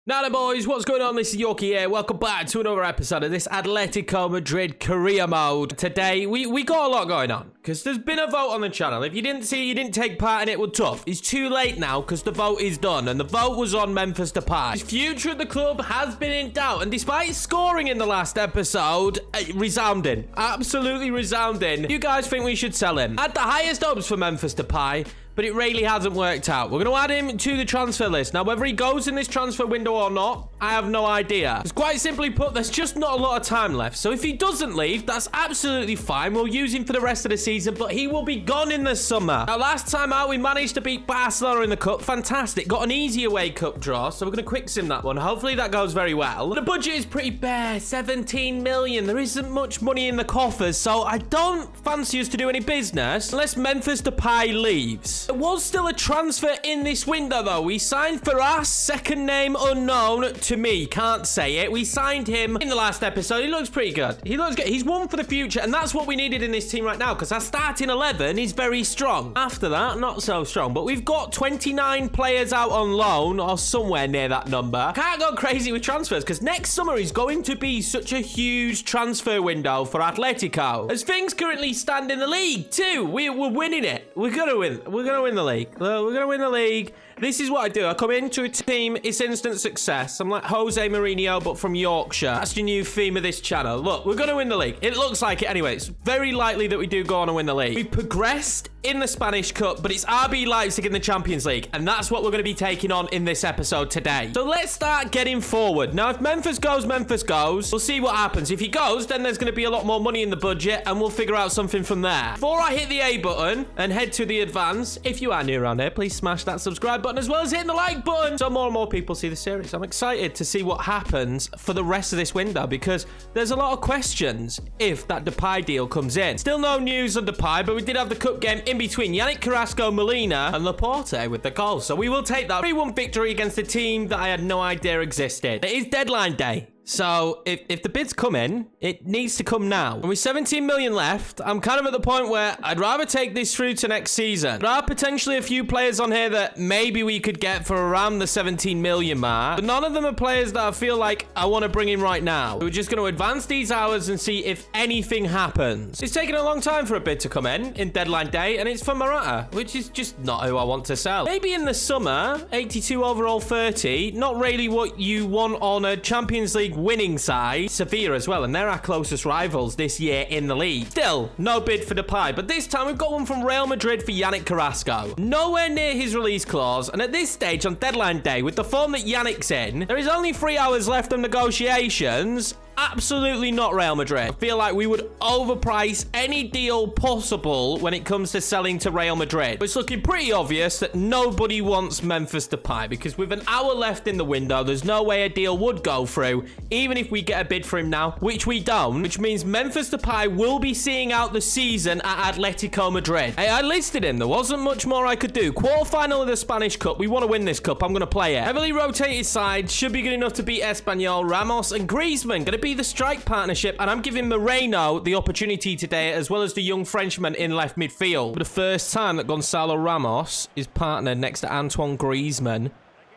Now then, boys, what's going on? This is Yorkie here. Welcome back to another episode of this Atletico Madrid career mode. Today, we got a lot going on because there's been a vote on the channel. If you didn't see, you didn't take part in it, well, tough. It's too late now because the vote is done, and the vote was on Memphis Depay. His future at the club has been in doubt, and despite scoring in the last episode, resounding, absolutely resounding. You guys think we should sell him? I had the highest hopes for Memphis Depay, but it really hasn't worked out. We're going to add him to the transfer list. Now, whether he goes in this transfer window or not, I have no idea. It's quite simply put, there's just not a lot of time left. So if he doesn't leave, that's absolutely fine. We'll use him for the rest of the season, but he will be gone in the summer. Now, last time out, we managed to beat Barcelona in the cup. Fantastic. Got an easy away cup draw, so we're going to quick sim that one. Hopefully that goes very well. The budget is pretty bare, 17 million. There isn't much money in the coffers, so I don't fancy us to do any business unless Memphis Depay leaves. There was still a transfer in this window, though. We signed for us, second name unknown to me. Can't say it. We signed him in the last episode. He looks pretty good. He looks good. He's one for the future, and that's what we needed in this team right now, because our starting 11 is very strong. After that, not so strong, but we've got 29 players out on loan, or somewhere near that number. Can't go crazy with transfers, because next summer is going to be such a huge transfer window for Atletico. As things currently stand in the league, too, we're winning it. We're going to win. We're going to win the league. We're going to win the league. This is what I do. I come into a team, it's instant success. I'm like Jose Mourinho, but from Yorkshire. That's the new theme of this channel. Look, we're going to win the league. It looks like it anyway. It's very likely that we do go on and win the league. We progressed in the Spanish Cup, but it's RB Leipzig in the Champions League, and that's what we're going to be taking on in this episode today. So let's start getting forward. Now, if Memphis goes, Memphis goes. We'll see what happens. If he goes, then there's going to be a lot more money in the budget, and we'll figure out something from there. Before I hit the A button and head to the advance, if you are new around here, please smash that subscribe button as well as hitting the like button so more and more people see the series. I'm excited to see what happens for the rest of this window because there's a lot of questions if that Depay deal comes in. Still no news on Depay, but we did have the cup game in between Yannick Carrasco, Molina, and Laporte with the goal. So we will take that 3-1 victory against a team that I had no idea existed. It is deadline day. So if the bids come in, it needs to come now. And with 17 million left, I'm kind of at the point where I'd rather take this through to next season. There are potentially a few players on here that maybe we could get for around the 17 million mark, but none of them are players that I feel like I want to bring in right now. We're just going to advance these hours and see if anything happens. It's taken a long time for a bid to come in deadline day, and it's for Morata, which is just not who I want to sell. Maybe in the summer, 82 overall 30, not really what you want on a Champions League winning side. Sevilla as well, and they're our closest rivals this year in the league. Still, no bid for Depay, but this time we've got one from Real Madrid for Yannick Carrasco. Nowhere near his release clause, and at this stage on deadline day, with the form that Yannick's in, there is only 3 hours left of negotiations. Absolutely not Real Madrid. I feel like we would overprice any deal possible when it comes to selling to Real Madrid. It's looking pretty obvious that nobody wants Memphis Depay because with an hour left in the window, there's no way a deal would go through, even if we get a bid for him now, which we don't, which means Memphis Depay will be seeing out the season at Atletico Madrid. Hey, I listed him. There wasn't much more I could do. Quarterfinal of the Spanish Cup. We want to win this cup. I'm going to play it. Heavily rotated side. Should be good enough to beat Espanyol. Ramos and Griezmann. Going to be the strike partnership, and I'm giving Moreno the opportunity today, as well as the young Frenchman in left midfield. For the first time that Gonzalo Ramos is partnered next to Antoine Griezmann,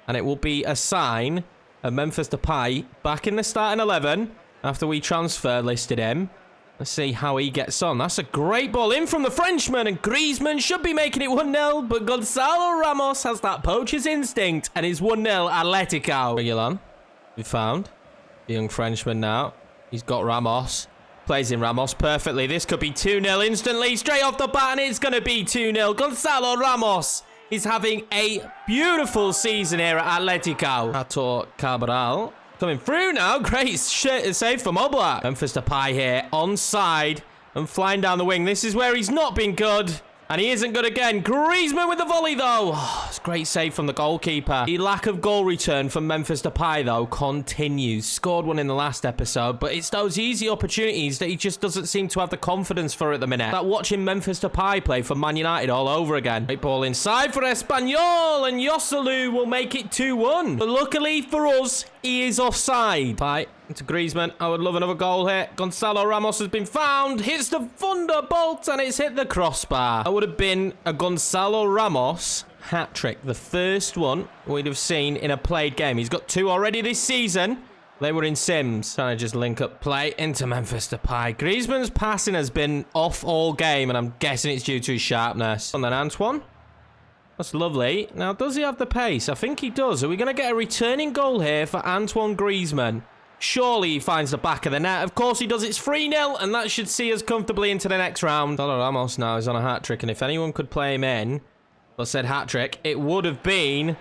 and it will be a sign of Memphis Depay back in the starting 11 after we transfer listed him. Let's see how he gets on. That's a great ball in from the Frenchman, and Griezmann should be making it 1-0, but Gonzalo Ramos has that poacher's instinct, and it's 1-0 Atletico. Yorkiemann, we found the young Frenchman now. He's got Ramos. Plays in Ramos perfectly. This could be 2-0 instantly. Straight off the bat, and it's going to be 2-0. Gonzalo Ramos is having a beautiful season here at Atletico. Artur Cabral coming through now. Great save from Oblak. Memphis Depay here onside and flying down the wing. This is where he's not been good. And he isn't good again. Griezmann with the volley, though. Oh, it's a great save from the goalkeeper. The lack of goal return from Memphis Depay, though, continues. Scored one in the last episode, but it's those easy opportunities that he just doesn't seem to have the confidence for at the minute. Like watching Memphis Depay play for Man United all over again. Great ball inside for Espanyol, and Joselu will make it 2-1. But luckily for us, he is offside. Right. Into Griezmann. I would love another goal here. Gonzalo Ramos has been found. Hits the thunderbolt, and it's hit the crossbar. That would have been a Gonzalo Ramos hat trick. The first one we'd have seen in a played game. He's got 2 already this season. They were in Sims. Trying to just link up play into Memphis Depay. Griezmann's passing has been off all game, and I'm guessing it's due to his sharpness. And then Antoine. That's lovely. Now, does he have the pace? I think he does. Are we going to get a returning goal here for Antoine Griezmann? Surely he finds the back of the net. Of course he does. It's 3-0, and that should see us comfortably into the next round. Ramos now is on a hat-trick, and if anyone could play him in, or said hat-trick, it would have been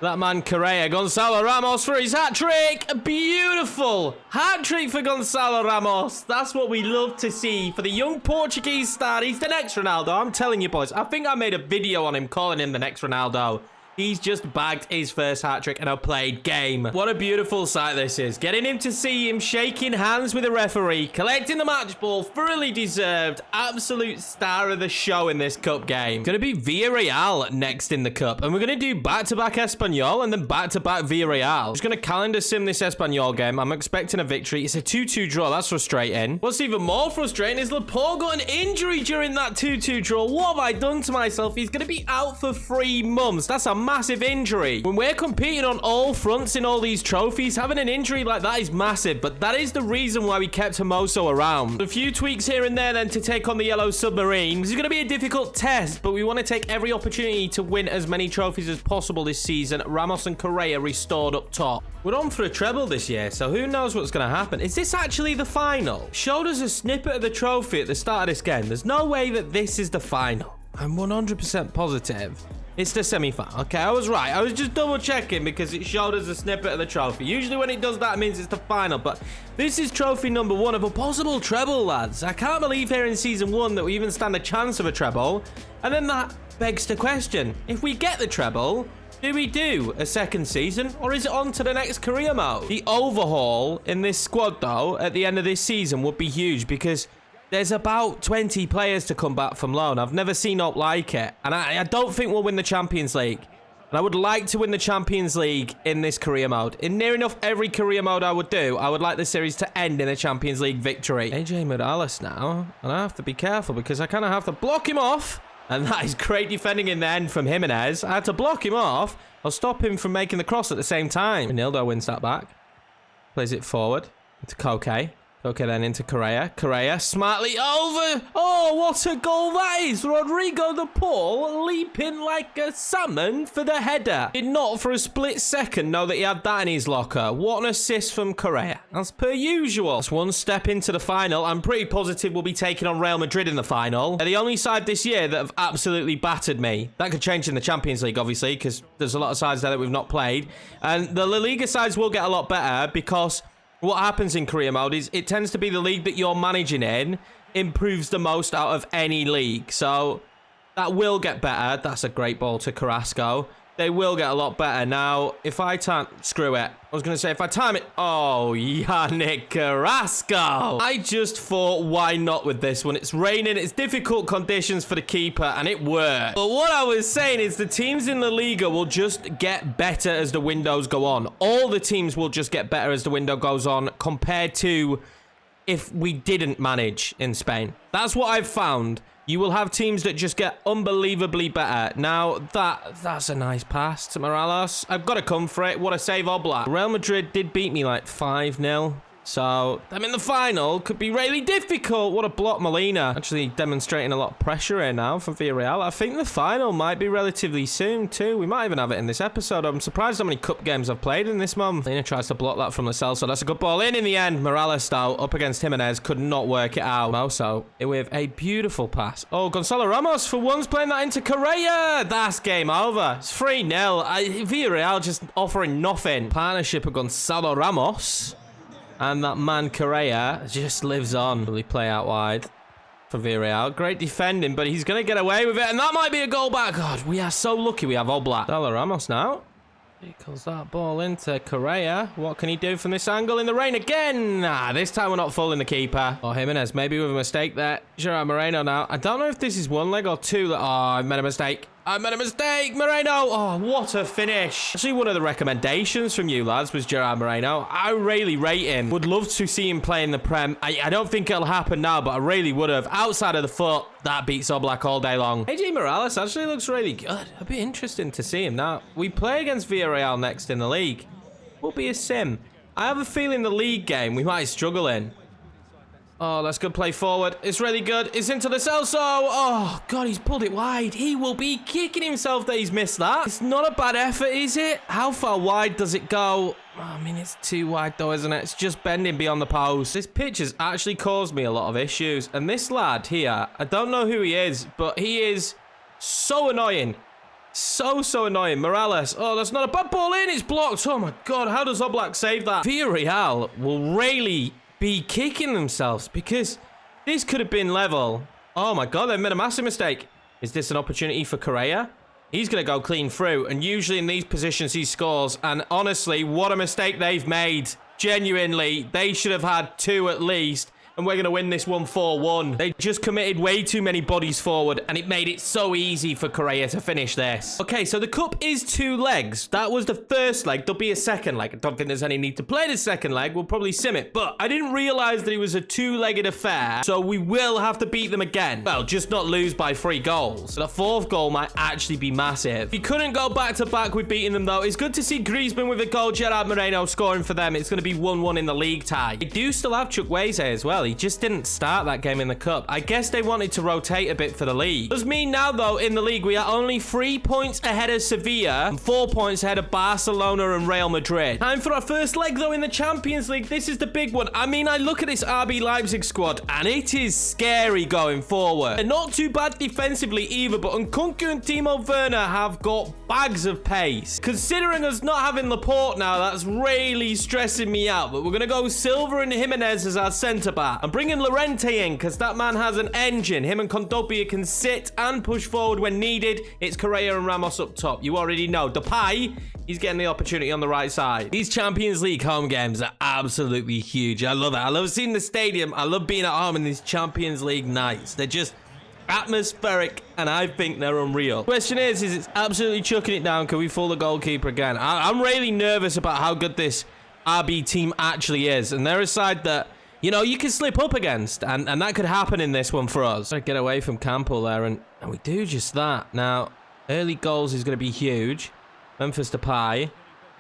that man Correa. Gonzalo Ramos for his hat-trick. Beautiful hat-trick for Gonzalo Ramos. That's what we love to see for the young Portuguese star. He's the next Ronaldo. I'm telling you, boys. I think I made a video on him calling him the next Ronaldo. He's just bagged his first hat-trick in a played game. What a beautiful sight this is. Getting him to see him shaking hands with the referee, collecting the match ball, thoroughly deserved. Absolute star of the show in this cup game. Going to be Villarreal next in the cup. And we're going to do back-to-back Espanyol and then back-to-back Villarreal. Just going to calendar sim this Espanyol game. I'm expecting a victory. It's a 2-2 draw. That's frustrating. What's even more frustrating is Laporte got an injury during that 2-2 draw. What have I done to myself? He's going to be out for 3 months. That's a massive injury. When we're competing on all fronts in all these trophies, having an injury like that is massive, but that is the reason why we kept Hermoso around. A few tweaks here and there then to take on the Yellow Submarine. This is going to be a difficult test, but we want to take every opportunity to win as many trophies as possible this season. Ramos and Correa restored up top. We're on for a treble this year, so who knows what's going to happen. Is this actually the final? Showed us a snippet of the trophy at the start of this game. There's no way that this is the final. I'm 100% positive it's the semi-final. Okay, I was right. I was just double checking because it showed us a snippet of the trophy. Usually when it does that, it means it's the final. But this is trophy number 1 of a possible treble, lads. I can't believe here in Season 1 that we even stand a chance of a treble. And then that begs the question. If we get the treble, do we do a second season? Or is it on to the next career mode? The overhaul in this squad, though, at the end of this season would be huge because there's about 20 players to come back from loan. I've never seen up like it. And I don't think we'll win the Champions League. And I would like to win the Champions League in this career mode. In near enough every career mode I would do, I would like the series to end in a Champions League victory. AJ Morales now. And I have to be careful because I kind of have to block him off. And that is great defending in the end from Jimenez. I had to block him off. I'll stop him from making the cross at the same time. Ronaldo wins that back. Plays it forward into Koke. Okay, then into Correa. Correa smartly over. Oh, what a goal that is. Rodrigo de Paul leaping like a salmon for the header. Did not for a split second know that he had that in his locker. What an assist from Correa. As per usual. That's one step into the final. I'm pretty positive we'll be taking on Real Madrid in the final. They're the only side this year that have absolutely battered me. That could change in the Champions League, obviously, because there's a lot of sides there that we've not played. And the La Liga sides will get a lot better because what happens in career mode is it tends to be the league that you're managing in improves the most out of any league. So that will get better. That's a great ball to Carrasco. They will get a lot better. Now, if I time... Screw it. I was going to say, if I time it... Oh, Yannick Carrasco. I just thought, why not with this one? It's raining. It's difficult conditions for the keeper, and it worked. But what I was saying is the teams in La Liga will just get better as the windows go on. All the teams will just get better as the window goes on compared to if we didn't manage in Spain. That's what I've found. You will have teams that just get unbelievably better. Now, that's a nice pass to Morales. I've got to come for it. What a save, Oblak. Real Madrid did beat me like 5-0. So, them in the final could be really difficult. What a block, Molina. Actually demonstrating a lot of pressure here now from Villarreal. I think the final might be relatively soon too. We might even have it in this episode. I'm surprised how many cup games I've played in this month. Molina tries to block that from Lascelles, so that's a good ball in the end. Morales, though, up against Jimenez, could not work it out. Also, with a beautiful pass. Oh, Gonzalo Ramos for once playing that into Correa. That's game over. It's 3-0. Villarreal just offering nothing. Partnership of Gonzalo Ramos. And that man Correa just lives on. Will he play out wide for Villarreal? Great defending, but he's going to get away with it. And that might be a goal back. God, we are so lucky we have Oblak. Gonzalo Ramos now. He calls that ball into Correa. What can he do from this angle in the rain again? Nah, this time we're not fooling the keeper. Oh, Jimenez, maybe with a mistake there. Gerard Moreno now. I don't know if this is one leg or two. Oh, I've made a mistake. I made a mistake, Moreno. Oh, what a finish. Actually, one of the recommendations from you lads was Gerard Moreno. I really rate him. Would love to see him play in the Prem. I don't think it'll happen now, but I really would have. Outside of the foot, that beats Oblak all day long. AJ Morales actually looks really good. It'll be interesting to see him. Now, we play against Villarreal next in the league. Will be a sim. I have a feeling the league game we might struggle in. Oh, that's good play forward. It's really good. It's into the Celso. Oh, God, he's pulled it wide. He will be kicking himself that he's missed that. It's not a bad effort, is it? How far wide does it go? Oh, I mean, it's too wide, though, isn't it? It's just bending beyond the post. This pitch has actually caused me a lot of issues. And this lad here, I don't know who he is, but he is so annoying. So annoying. Morales. Oh, that's not a bad ball in. It's blocked. Oh, my God. How does Oblak save that? Villarreal will really be kicking themselves because this could have been level. Oh my God, they've made a massive mistake. Is this an opportunity for Correa? He's going to go clean through, and usually in these positions he scores, and honestly, what a mistake they've made. Genuinely, they should have had 2 at least, and we're going to win this 1-4-1. They just committed way too many bodies forward, and it made it so easy for Correa to finish this. Okay, so the cup is 2 legs. That was the first leg. There'll be a second leg. I don't think there's any need to play the second leg. We'll probably sim it, but I didn't realize that it was a 2-legged affair, so we will have to beat them again. Well, just not lose by 3 goals. The 4th goal might actually be massive. We couldn't go back-to-back with beating them, though. It's good to see Griezmann with a goal, Gerard Moreno scoring for them. It's going to be 1-1 in the league tie. They do still have Chukwueze as well. He just didn't start that game in the cup. I guess they wanted to rotate a bit for the league. Does mean now, though, in the league, we are only 3 points ahead of Sevilla and 4 points ahead of Barcelona and Real Madrid. Time for our first leg, though, in the Champions League. This is the big one. I mean, I look at this RB Leipzig squad, and it is scary going forward. They're not too bad defensively either, but Nkunku and Timo Werner have got bags of pace. Considering us not having Laporte now, that's really stressing me out, but we're going to go Silva and Jimenez as our centre-back. I'm bringing Llorente in because that man has an engine. Him and Condopia can sit and push forward when needed. It's Correa and Ramos up top. You already know. Depay, he's getting the opportunity on the right side. These Champions League home games are absolutely huge. I love it. I love seeing the stadium. I love being at home in these Champions League nights. They're just atmospheric, and I think they're unreal. Question is it's absolutely chucking it down. Can we fool the goalkeeper again? I'm really nervous about how good this RB team actually is, and they're a side that, you know, you can slip up against, and that could happen in this one for us. Get away from Campbell there, and we do just that. Now, early goals is going to be huge. Memphis Depay.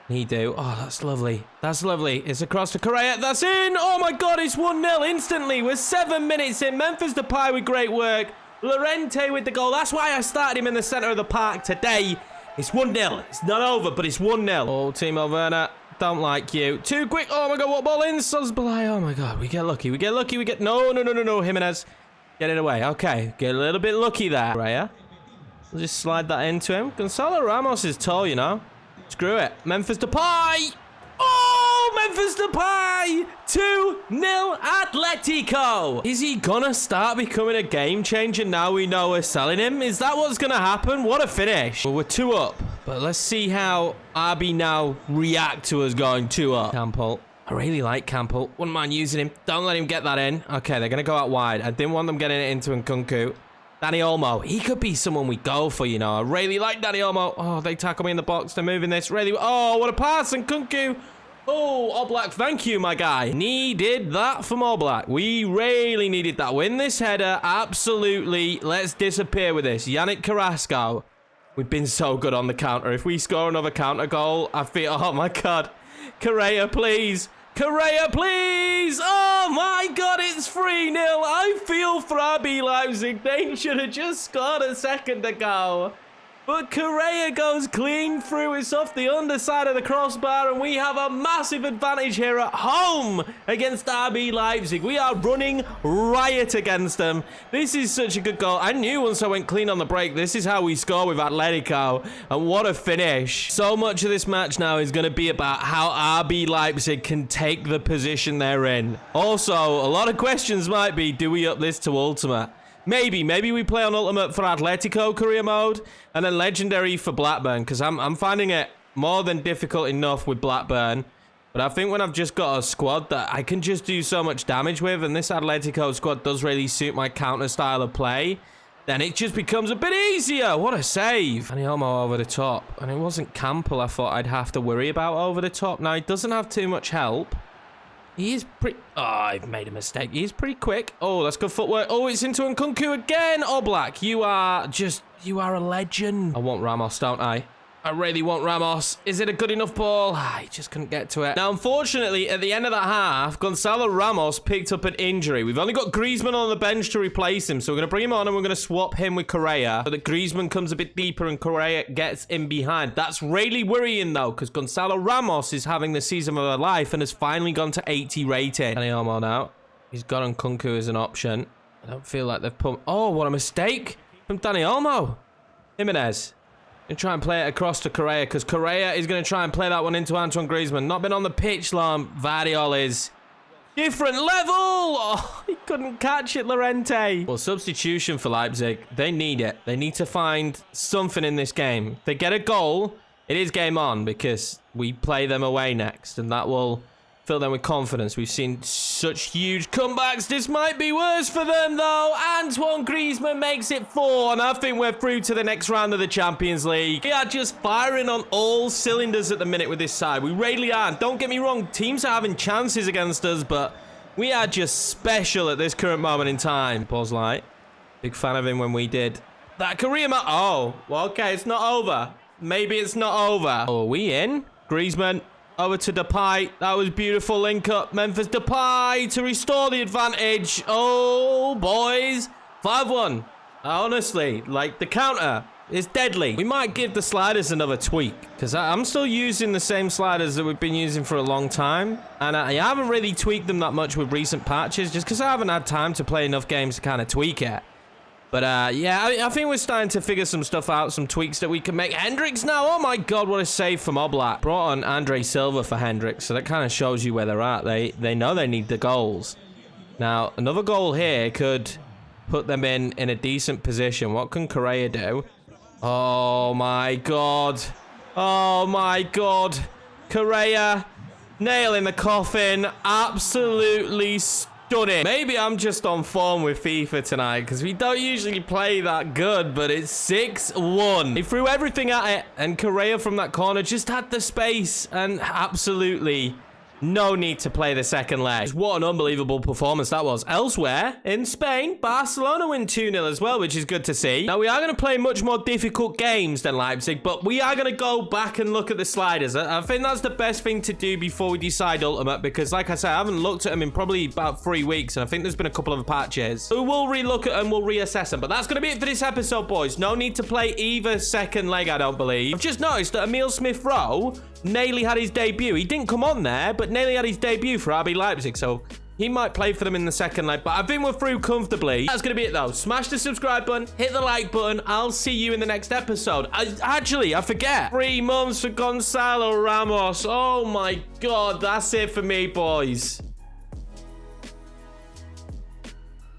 He do. Oh, that's lovely. That's lovely. It's across to Correa. That's in. Oh, my God. It's 1-0 instantly. We're 7 minutes in. Memphis Depay with great work. Llorente with the goal. That's why I started him in the centre of the park today. It's 1-0. It's not over, but it's 1-0. Oh, Timo Werner. Don't like you. Too quick. Oh, my God. What ball in? Sosbalai. Oh, my God. We get lucky. We get lucky. We get... No. Jimenez. Get it away. Okay. Get a little bit lucky there. Correa. We'll just slide that into him. Gonzalo Ramos is tall, you know. Screw it. Memphis Depay. Oh, Memphis Depay. 2-0 Atletico. Is he gonna start becoming a game changer now we know we're selling him? Is that what's gonna happen? What a finish. Well, we're 2 up. But let's see how RB now react to us going 2 up. Campbell. I really like Campbell. Wouldn't mind using him. Don't let him get that in. Okay, they're gonna go out wide. I didn't want them getting it into Nkunku. Danny Olmo, he could be someone we go for, you know. I really like Danny Olmo. Oh, they tackle me in the box. They're moving this really... Oh, what a pass. And Nkunku. Oh, Oblak, thank you, my guy. Needed that from Oblak. We really needed that. Win this header. Absolutely. Let's disappear with this. Yannick Carrasco. We've been so good on the counter. If we score another counter goal, I feel... Oh, my God. Correa, please. Correa, please! Oh my God, it's 3-0. I feel for RB Leipzig. They should have just scored a second ago. But Correa goes clean through. It's off the underside of the crossbar, and we have a massive advantage here at home against RB Leipzig. We are running riot against them. This is such a good goal. I knew once I went clean on the break, this is how we score with Atletico, and what a finish. So much of this match now is going to be about how RB Leipzig can take the position they're in. Also, a lot of questions might be, do we up this to Ultimate? Maybe we play on Ultimate for Atletico career mode and then Legendary for Blackburn, because I'm finding it more than difficult enough with Blackburn. But I think when I've just got a squad that I can just do so much damage with, and this Atletico squad does really suit my counter style of play, then it just becomes a bit easier. What a save. Dani Olmo over the top. And it wasn't Campbell I thought I'd have to worry about over the top. Now, he doesn't have too much help. He is pretty... Oh, I've made a mistake. He's pretty quick. Oh, that's good footwork. Oh, it's into Nkunku again. Oblak, you are a legend. I want Ramos, don't I? I really want Ramos. Is it a good enough ball? I just couldn't get to it. Now, unfortunately, at the end of that half, Gonzalo Ramos picked up an injury. We've only got Griezmann on the bench to replace him. So we're going to bring him on and we're going to swap him with Correa. So that Griezmann comes a bit deeper and Correa gets in behind. That's really worrying, though, because Gonzalo Ramos is having the season of her life and has finally gone to 80 rating. Dani Olmo now. He's got Nkunku as an option. I don't feel like they've put... Oh, what a mistake from Dani Olmo. Jimenez. And try and play it across to Correa, because Correa is going to try and play that one into Antoine Griezmann. Not been on the pitch long. Vardiol is different level. Oh, he couldn't catch it, Llorente. Well, substitution for Leipzig. They need it. They need to find something in this game. If they get a goal, it is game on, because we play them away next, and that will fill them with confidence. We've seen such huge comebacks. This might be worse for them, though. Antoine Griezmann makes it 4, and I think we're through to the next round of the Champions League. We are just firing on all cylinders at the minute with this side. We really are. Don't get me wrong. Teams are having chances against us, but we are just special at this current moment in time. Pause light. Big fan of him when we did that career match. Oh, well, okay. It's not over. Maybe it's not over. Oh, are we in? Griezmann. Over to Depay. That was beautiful link up. Memphis Depay to restore the advantage. Oh, boys. 5-1. Honestly, like the counter is deadly. We might give the sliders another tweak, because I'm still using the same sliders that we've been using for a long time. And I haven't really tweaked them that much with recent patches, just because I haven't had time to play enough games to kind of tweak it. But, yeah, I think we're starting to figure some stuff out, some tweaks that we can make. Hendricks now, oh my God, what a save from Oblak. Brought on Andre Silva for Hendricks, so that kind of shows you where they're at. They know they need the goals. Now, another goal here could put them in a decent position. What can Correa do? Oh my God. Oh my God. Correa, nail in the coffin, absolutely stunning. Maybe I'm just on form with FIFA tonight, because we don't usually play that good, but it's 6-1. He threw everything at it, and Correa from that corner just had the space, and absolutely no need to play the second leg. What an unbelievable performance that was. Elsewhere, in Spain, Barcelona win 2-0 as well, which is good to see. Now, we are going to play much more difficult games than Leipzig, but we are going to go back and look at the sliders. I think that's the best thing to do before we decide Ultimate, because, like I said, I haven't looked at them in probably about 3 weeks, and I think there's been a couple of patches. So we'll re-look at them, we'll reassess them. But that's going to be it for this episode, boys. No need to play either second leg, I don't believe. I've just noticed that Emil Smith-Rowe nearly had his debut. He didn't come on there, but nearly had his debut for RB Leipzig, so he might play for them in the second leg. But I think we're through comfortably. That's going to be it, though. Smash the subscribe button, hit the like button. I'll see you in the next episode. Actually, I forget. 3 months for Gonzalo Ramos. Oh, my God. That's it for me, boys.